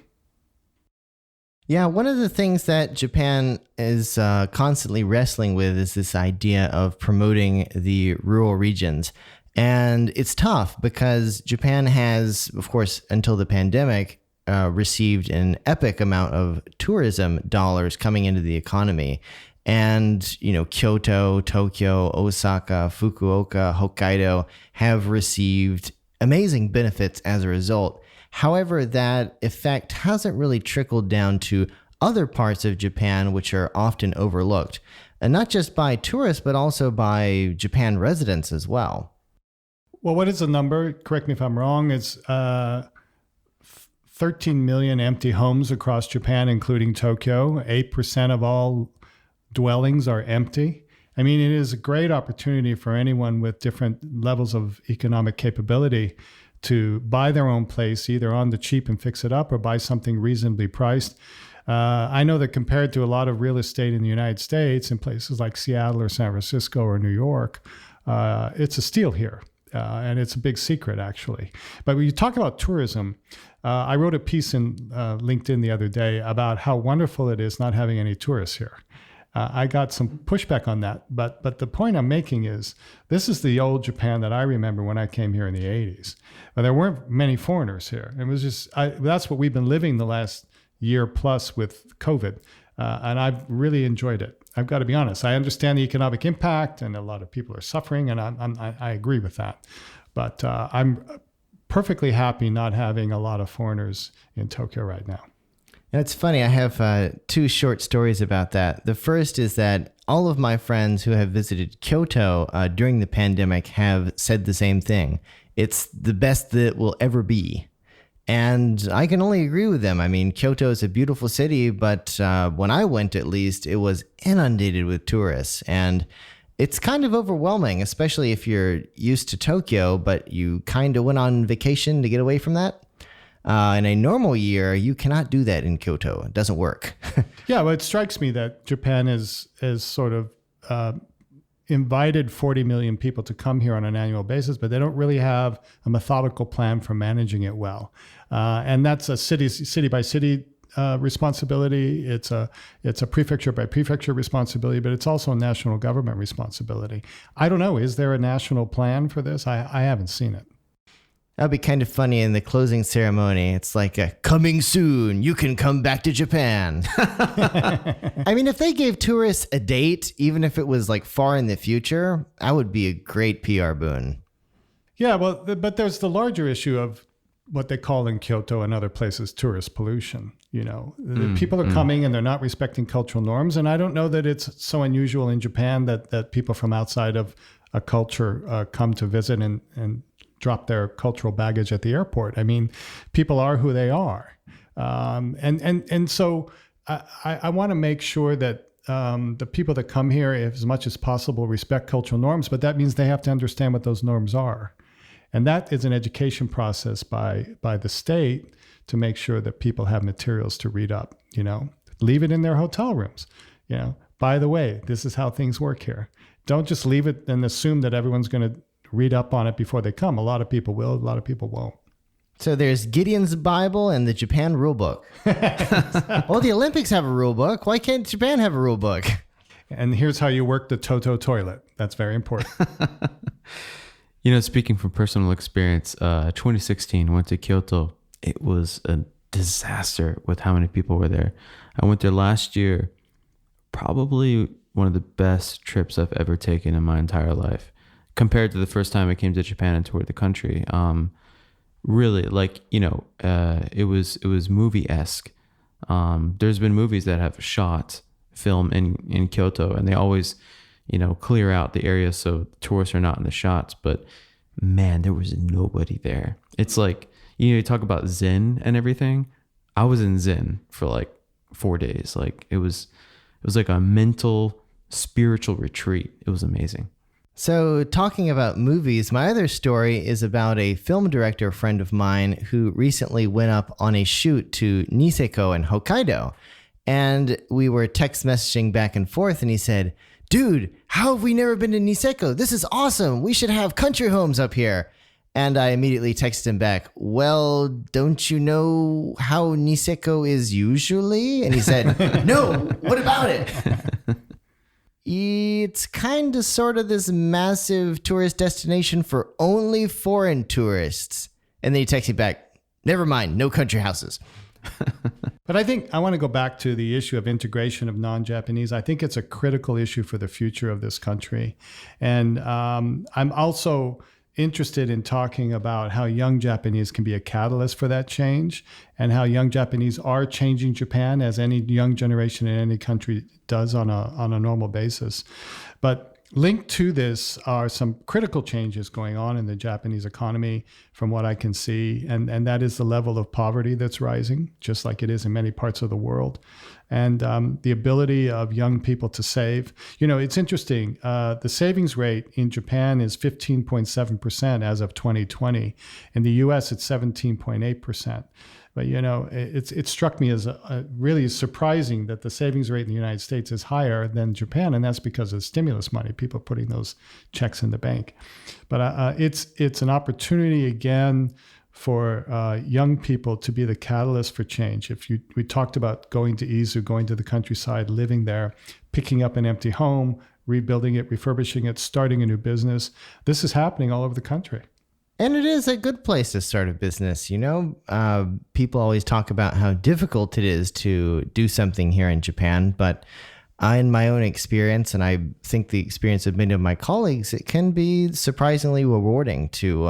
Yeah, one of the things that Japan is constantly wrestling with is this idea of promoting the rural regions. And it's tough because Japan has, of course, until the pandemic, received an epic amount of tourism dollars coming into the economy. And, Kyoto, Tokyo, Osaka, Fukuoka, Hokkaido have received amazing benefits as a result. However, that effect hasn't really trickled down to other parts of Japan, which are often overlooked. And not just by tourists, but also by Japan residents as well. Well, what is the number? Correct me if I'm wrong. It's 13 million empty homes across Japan, including Tokyo. 8% of all dwellings are empty. I mean, it is a great opportunity for anyone with different levels of economic capability to buy their own place, either on the cheap and fix it up or buy something reasonably priced. I know that compared to a lot of real estate in the United States, in places like Seattle or San Francisco or New York, it's a steal here. And it's a big secret, actually. But when you talk about tourism, I wrote a piece in LinkedIn the other day about how wonderful it is not having any tourists here. I got some pushback on that, but the point I'm making is this is the old Japan that I remember when I came here in the 80s. There weren't many foreigners here. It was just that's what we've been living the last year plus with COVID. And I've really enjoyed it. I've got to be honest. I understand the economic impact, and a lot of people are suffering, and I agree with that. But I'm perfectly happy not having a lot of foreigners in Tokyo right now. And it's funny, I have two short stories about that. The first is that all of my friends who have visited Kyoto during the pandemic have said the same thing. It's the best that it will ever be. And I can only agree with them. I mean, Kyoto is a beautiful city, but when I went, at least, it was inundated with tourists. And it's kind of overwhelming, especially if you're used to Tokyo, but you kind of went on vacation to get away from that. In a normal year, you cannot do that in Kyoto. It doesn't work. Yeah, well, it strikes me that Japan has sort of invited 40 million people to come here on an annual basis, but they don't really have a methodical plan for managing it well. And that's a city by city responsibility. It's a prefecture by prefecture responsibility, but it's also a national government responsibility. I don't know. Is there a national plan for this? I haven't seen it. That'd be kind of funny in the closing ceremony. It's like coming soon, you can come back to Japan. I mean, if they gave tourists a date, even if it was like far in the future, that would be a great PR boon. Yeah, well, but there's the larger issue of what they call in Kyoto and other places tourist pollution. You know, people are coming and they're not respecting cultural norms. And I don't know that it's so unusual in Japan that people from outside of a culture come to visit and drop their cultural baggage at the airport. I mean, people are who they are. And so I want to make sure that the people that come here, as much as possible, respect cultural norms, but that means they have to understand what those norms are. And that is an education process by the state to make sure that people have materials to read up, you know, leave it in their hotel rooms. You know, by the way, this is how things work here. Don't just leave it and assume that everyone's going to read up on it before they come. A lot of people will, a lot of people won't. So there's Gideon's Bible and the Japan rule book. Well, the Olympics have a rule book. Why can't Japan have a rule book? And here's how you work the Toto toilet. That's very important. You know, speaking from personal experience, 2016, went to Kyoto. It was a disaster with how many people were there. I went there last year, probably one of the best trips I've ever taken in my entire life. Compared to the first time I came to Japan and toured the country, really, like, you know, it was movie-esque. There's been movies that have shot film in Kyoto, and they always, you know, clear out the area so tourists are not in the shots. But man, there was nobody there. It's like, you know, you talk about Zen and everything. I was in Zen for like 4 days. Like it was like a mental, spiritual retreat. It was amazing. So talking about movies, my other story is about a film director friend of mine who recently went up on a shoot to Niseko in Hokkaido. And we were text messaging back and forth, and he said, "Dude, how have we never been to Niseko? This is awesome. We should have country homes up here." And I immediately texted him back, "Well, don't you know how Niseko is usually?" And he said, "No, what about it?" It's kind of sort of this massive tourist destination for only foreign tourists. And then he texted me back, "Never mind, no country houses." But I think I want to go back to the issue of integration of non-Japanese. I think it's a critical issue for the future of this country. And I'm also interested in talking about how young Japanese can be a catalyst for that change, and how young Japanese are changing Japan, as any young generation in any country does on a normal basis. But linked to this are some critical changes going on in the Japanese economy from what I can see, and that is the level of poverty that's rising, just like it is in many parts of the world, and the ability of young people to save. You know, it's interesting. The savings rate in Japan is 15.7% as of 2020. In the US, it's 17.8%. But, you know, it struck me as really surprising that the savings rate in the United States is higher than Japan, and that's because of stimulus money, people putting those checks in the bank. But it's an opportunity, again, for young people to be the catalyst for change. We talked about going to Izu, going to the countryside, living there, picking up an empty home, rebuilding it, refurbishing it, starting a new business. This is happening all over the country. And it is a good place to start a business. People always talk about how difficult it is to do something here in Japan, but in my own experience, and I think the experience of many of my colleagues, it can be surprisingly rewarding to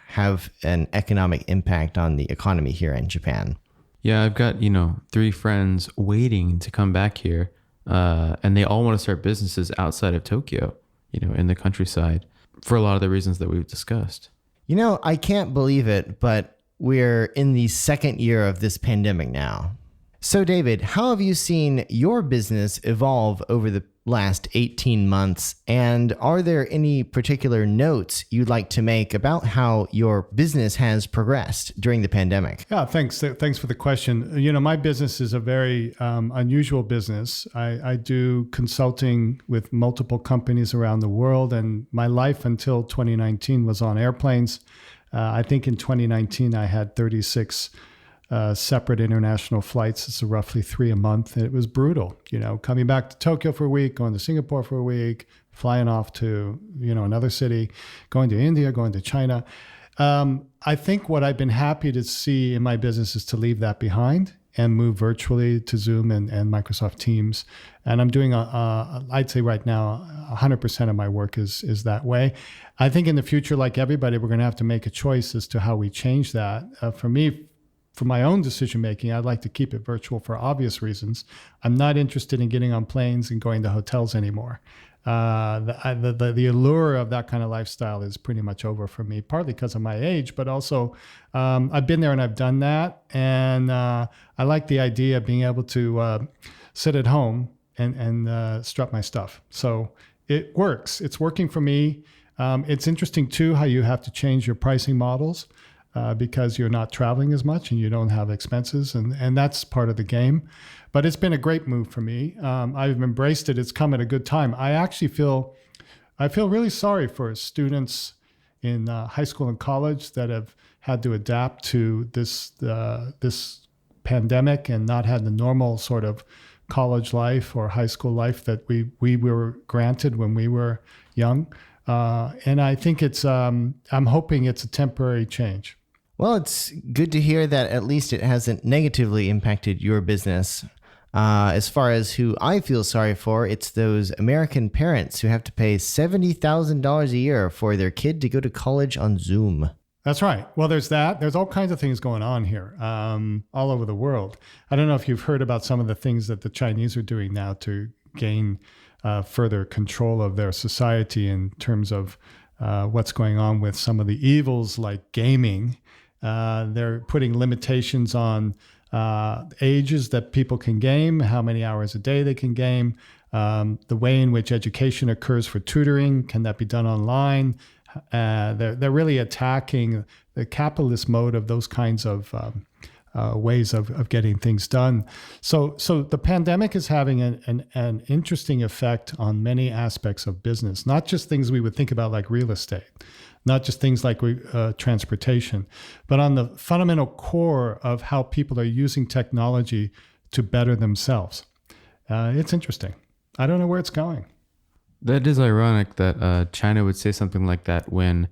have an economic impact on the economy here in Japan. Yeah, I've got, 3 friends waiting to come back here, and they all want to start businesses outside of Tokyo, in the countryside, for a lot of the reasons that we've discussed. I can't believe it, but we're in the second year of this pandemic now. So, David, how have you seen your business evolve over the last 18 months? And are there any particular notes you'd like to make about how your business has progressed during the pandemic? Yeah, thanks. Thanks for the question. My business is a very unusual business. I do consulting with multiple companies around the world, and my life until 2019 was on airplanes. I think in 2019, I had 36 separate international flights. It's roughly 3 a month. It was brutal, coming back to Tokyo for a week, going to Singapore for a week, flying off to, another city, going to India, going to China. I think what I've been happy to see in my business is to leave that behind and move virtually to Zoom and Microsoft Teams. And I'm doing, I'd say right now, 100% of my work is that way. I think in the future, like everybody, we're going to have to make a choice as to how we change that. For me, for my own decision making, I'd like to keep it virtual for obvious reasons. I'm not interested in getting on planes and going to hotels anymore. The allure of that kind of lifestyle is pretty much over for me, partly because of my age, but also I've been there and I've done that. And I like the idea of being able to sit at home and strut my stuff. So it works. It's working for me. It's interesting, too, how you have to change your pricing models. Because you're not traveling as much and you don't have expenses, and that's part of the game. But it's been a great move for me. I've embraced it. It's come at a good time. I feel really sorry for students in high school and college that have had to adapt to this pandemic and not had the normal sort of college life or high school life that we were granted when we were young. And I think I'm hoping it's a temporary change. Well, it's good to hear that at least it hasn't negatively impacted your business. As far as who I feel sorry for, it's those American parents who have to pay $70,000 a year for their kid to go to college on Zoom. That's right. Well, there's that. There's all kinds of things going on here, all over the world. I don't know if you've heard about some of the things that the Chinese are doing now to gain further control of their society in terms of what's going on with some of the evils like gaming. They're putting limitations on ages that people can game, how many hours a day they can game, the way in which education occurs for tutoring. Can that be done online? They're really attacking the capitalist mode of those kinds of ways of getting things done. So the pandemic is having an interesting effect on many aspects of business, not just things we would think about like real estate, not just things like transportation, but on the fundamental core of how people are using technology to better themselves. It's interesting. I don't know where it's going. That is ironic that China would say something like that when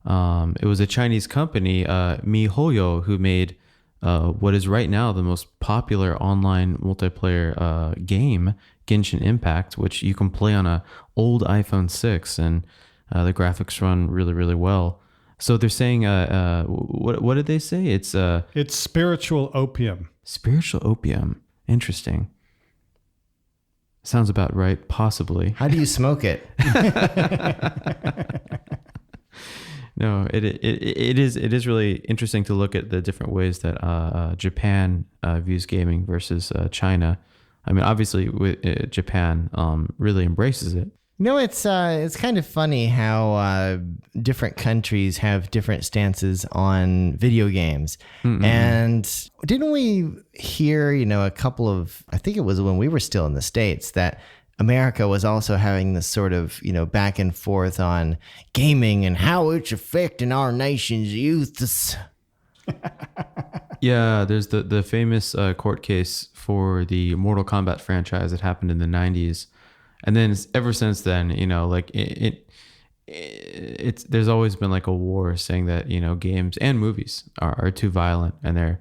it was a Chinese company, MiHoYo, who made what is right now the most popular online multiplayer game, Genshin Impact, which you can play on a old iPhone 6, and the graphics run really, really well. So they're saying, what did they say? It's spiritual opium. Spiritual opium. Interesting. Sounds about right, possibly. How do you smoke it? No, it is really interesting to look at the different ways that Japan views gaming versus China. I mean, obviously, Japan really embraces it. It's kind of funny how different countries have different stances on video games. Mm-hmm. And didn't we hear, a couple of, I think it was when we were still in the States, that America was also having this sort of, back and forth on gaming and how it's affecting our nation's youths. Yeah, there's the famous court case for the Mortal Kombat franchise that happened in the 90s. And then ever since then, there's always been like a war saying that, games and movies are too violent, and they're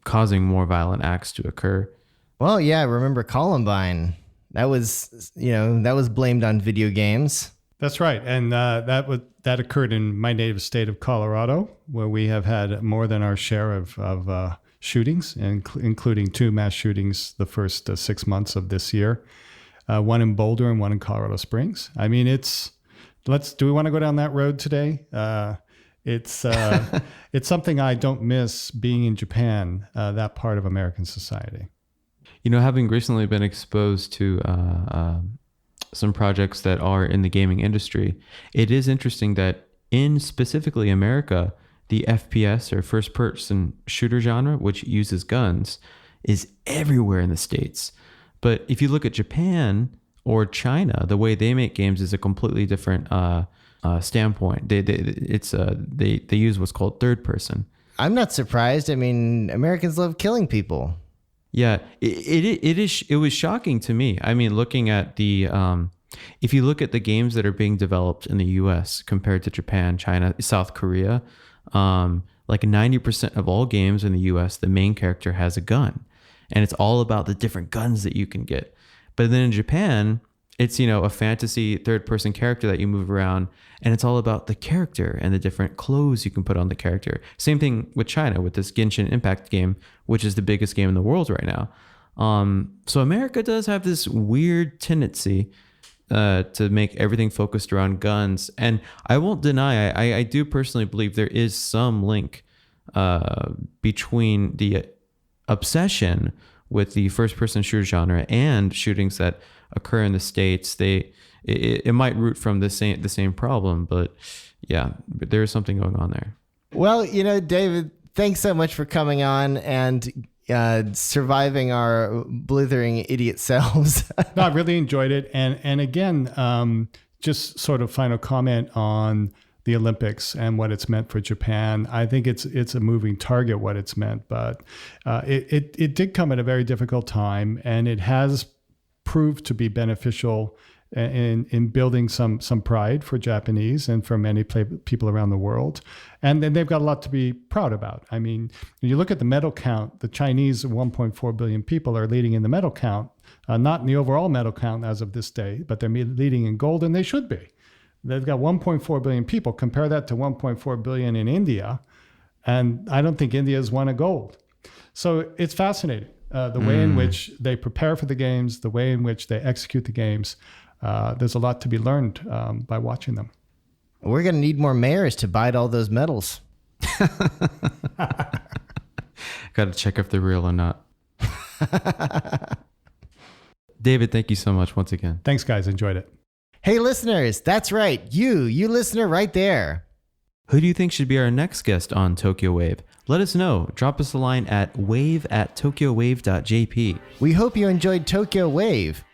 causing more violent acts to occur. Well, yeah, I remember Columbine. That was blamed on video games. That's right. And that occurred in my native state of Colorado, where we have had more than our share of shootings, including 2 mass shootings the first 6 months of this year. One in Boulder and one in Colorado Springs. I mean, do we want to go down that road today? It's something I don't miss being in Japan, that part of American society. Having recently been exposed to some projects that are in the gaming industry, it is interesting that in specifically America, the FPS or first person shooter genre, which uses guns, is everywhere in the States. But if you look at Japan or China, the way they make games is a completely different standpoint. They use what's called third person. I'm not surprised. I mean, Americans love killing people. Yeah, it was shocking to me. I mean, looking at if you look at the games that are being developed in the U.S. compared to Japan, China, South Korea, like 90% of all games in the U.S., the main character has a gun, and it's all about the different guns that you can get. But then in Japan, it's a fantasy third-person character that you move around, and it's all about the character and the different clothes you can put on the character. Same thing with China with this Genshin Impact game, which is the biggest game in the world right now. So America does have this weird tendency to make everything focused around guns, and I won't deny I do personally believe there is some link between the obsession with the first-person shooter genre and shootings that occur in the States. It might root from the same problem, but yeah, there is something going on there. Well, David, thanks so much for coming on and surviving our blithering idiot selves. No, I really enjoyed it, and again, just sort of final comment on the Olympics and what it's meant for Japan. I think it's a moving target what it's meant, but it did come at a very difficult time, and it has proved to be beneficial in building some pride for Japanese and for many people around the world. And then they've got a lot to be proud about. I mean, when you look at the medal count, the Chinese 1.4 billion people are leading in the medal count, not in the overall medal count as of this day, but they're leading in gold, and they should be. They've got 1.4 billion people. Compare that to 1.4 billion in India, and I don't think India's won a gold. So it's fascinating, the way in which they prepare for the games, the way in which they execute the games. There's a lot to be learned by watching them. We're going to need more mayors to bite all those medals. Got to check if they're real or not. David, thank you so much once again. Thanks, guys. Enjoyed it. Hey, listeners, that's right. You listener right there. Who do you think should be our next guest on Tokyo Wave? Let us know. Drop us a line at wave@tokyowave.jp. We hope you enjoyed Tokyo Wave.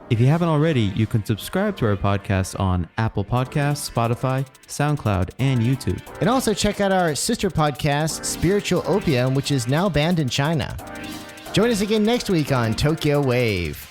If you haven't already, you can subscribe to our podcast on Apple Podcasts, Spotify, SoundCloud, and YouTube. And also check out our sister podcast, Spiritual Opium, which is now banned in China. Join us again next week on Tokyo Wave.